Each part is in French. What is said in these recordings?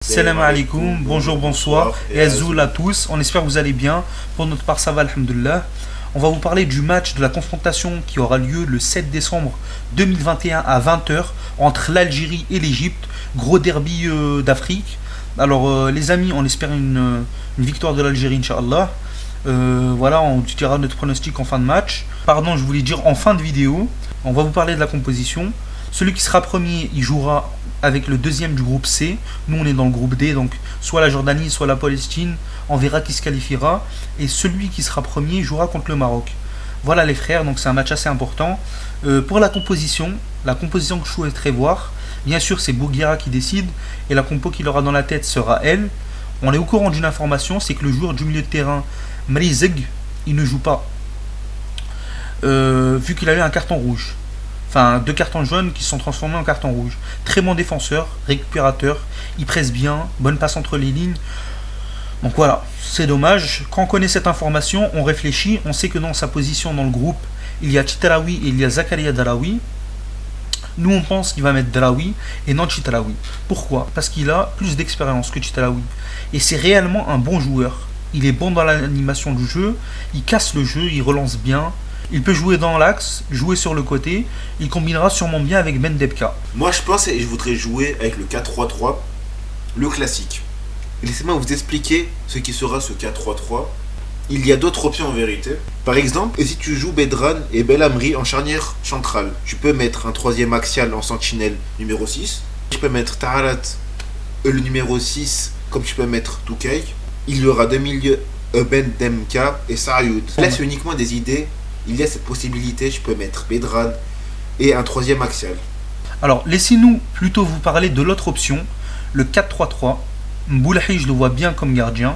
Salam alaikum, bonjour, bonsoir et azoul à tous. On espère que vous allez bien. Pour notre part, ça va, alhamdoulilah. On va vous parler du match de la confrontation qui aura lieu le 7 décembre 2021 à 20h entre l'Algérie et l'Égypte. Gros derby d'Afrique. Alors, les amis, on espère une victoire de l'Algérie, Inch'Allah. Voilà, on dira notre pronostic en fin de match. Pardon, je voulais dire en fin de vidéo. On va vous parler de la composition. Celui qui sera premier, il jouera avec le deuxième du groupe C. Nous, on est dans le groupe D, donc soit la Jordanie, soit la Palestine. On verra qui se qualifiera. Et celui qui sera premier jouera contre le Maroc. Voilà les frères, donc c'est un match assez important. Pour la composition que je souhaiterais voir, bien sûr, c'est Bouguera qui décide. Et la compo qu'il aura dans la tête sera elle. On est au courant d'une information, c'est que le joueur du milieu de terrain, Mrizeg, il ne joue pas. Vu qu'il a eu un carton rouge. Enfin, 2 cartons jaunes qui se sont transformés en carton rouge. Très bon défenseur, récupérateur, il presse bien, bonne passe entre les lignes. Donc voilà, c'est dommage. Quand on connaît cette information, on réfléchit, on sait que dans sa position dans le groupe, il y a Chitraoui et il y a Zakaria Daraoui. Nous, on pense qu'il va mettre Daraoui et non Chitraoui. Pourquoi? Parce qu'il a plus d'expérience que Chitraoui. Et c'est réellement un bon joueur. Il est bon dans l'animation du jeu, il casse le jeu, il relance bien. Il peut jouer dans l'axe, jouer sur le côté. Il combinera sûrement bien avec Ben Debka. Moi, je pense et je voudrais jouer avec le 4-3-3, le classique. Laissez-moi vous expliquer ce qui sera ce 4-3-3. Il y a d'autres options en vérité. Par exemple, si tu joues Bedran et Belhamri en charnière centrale, tu peux mettre un troisième axial en sentinelle numéro 6. Tu peux mettre Taharat, le numéro 6, comme tu peux mettre Toukaï. Il y aura deux milieux, Ben Debka et Sayoud. Là, c'est uniquement des idées. Il y a cette possibilité, je peux mettre Bedran et un troisième axial. Alors, laissez-nous plutôt vous parler de l'autre option, le 4-3-3. Mboulahi, je le vois bien comme gardien.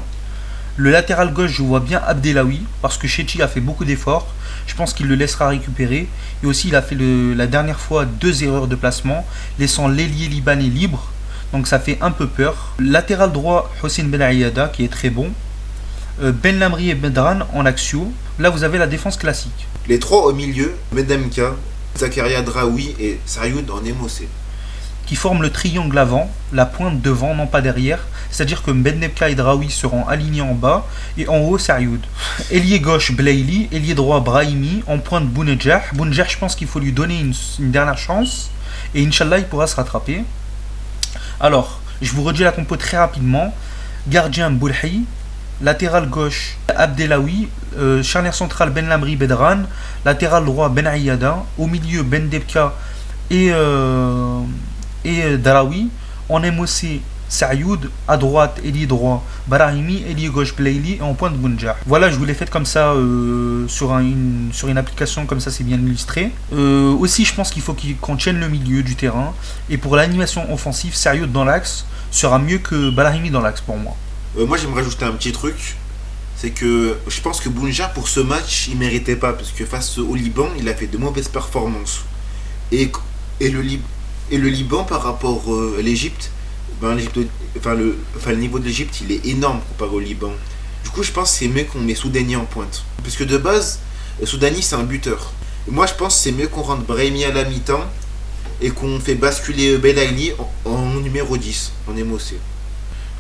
Le latéral gauche, je vois bien Abdelawi, parce que Chechi a fait beaucoup d'efforts. Je pense qu'il le laissera récupérer. Et aussi, il a fait la dernière fois 2 erreurs de placement, laissant l'ailier libanais libre. Donc ça fait un peu peur. Latéral droit, Hossein Ben Aïada, qui est très bon. Ben Lamri et Bedran en axio. Là, vous avez la défense classique. Les trois au milieu, Medemka, Zakaria Draoui et Sayoud en MOC. Qui forment le triangle avant, la pointe devant, non pas derrière. C'est-à-dire que Bednebka et Draoui seront alignés en bas et en haut Sayoud. Ailier gauche Blaili, ailier droit Brahimi, en pointe Bounedjah. Bounedjah, je pense qu'il faut lui donner une dernière chance. Et Inch'Allah, il pourra se rattraper. Alors, je vous redis la compo très rapidement. Gardien Boulhi. Latéral gauche, Abdelawi. Charnière centrale, Ben Lamri, Bedran. Latéral droit, Ben Aïada. Au milieu, Ben Debka et Daraoui. En MOC, Sayoud. À droite, ailier droit, Brahimi. Ailier gauche, Blaili. Et en pointe, Bounedjah. Voilà, je vous l'ai fait comme ça sur une application, comme ça c'est bien illustré. Aussi, je pense qu'il faut qu'on tienne le milieu du terrain. Et pour l'animation offensive, Sayoud dans l'axe sera mieux que Brahimi dans l'axe pour moi. Moi, j'aimerais rajouter un petit truc. C'est que je pense que Bounedjah, pour ce match, il méritait pas. Parce que face au Liban, il a fait de mauvaises performances. Et le Liban, par rapport à l'Égypte, le niveau de l'Égypte, il est énorme comparé au Liban. Du coup, je pense que c'est mieux qu'on met Soudani en pointe. Parce que de base, Soudani, c'est un buteur. Et moi, je pense que c'est mieux qu'on rentre Brahimi à la mi-temps et qu'on fait basculer Belaïli en numéro 10, en MOC.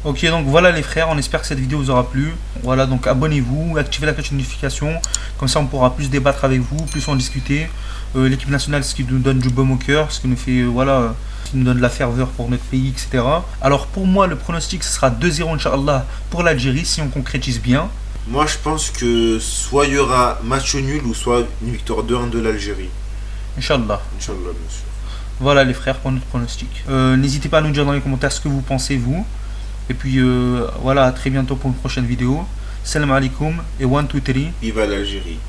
Ok, donc voilà les frères, on espère que cette vidéo vous aura plu. Voilà, donc abonnez-vous, activez la cloche de notification. Comme ça, on pourra plus débattre avec vous, plus en discuter. L'équipe nationale, ce qui nous donne du baume au cœur, ce qui nous fait, ce qui nous donne de la ferveur pour notre pays, etc. Alors pour moi, le pronostic, ce sera 2-0, Inch'Allah, pour l'Algérie, si on concrétise bien. Moi, je pense que soit il y aura match nul ou soit une victoire 2-1 de l'Algérie. Inch'Allah. Inch'Allah, bien sûr. Voilà les frères pour notre pronostic. N'hésitez pas à nous dire dans les commentaires ce que vous pensez, vous. Et puis voilà, à très bientôt pour une prochaine vidéo. Salam alaikum et 1, 2, 3. Vive l'Algérie.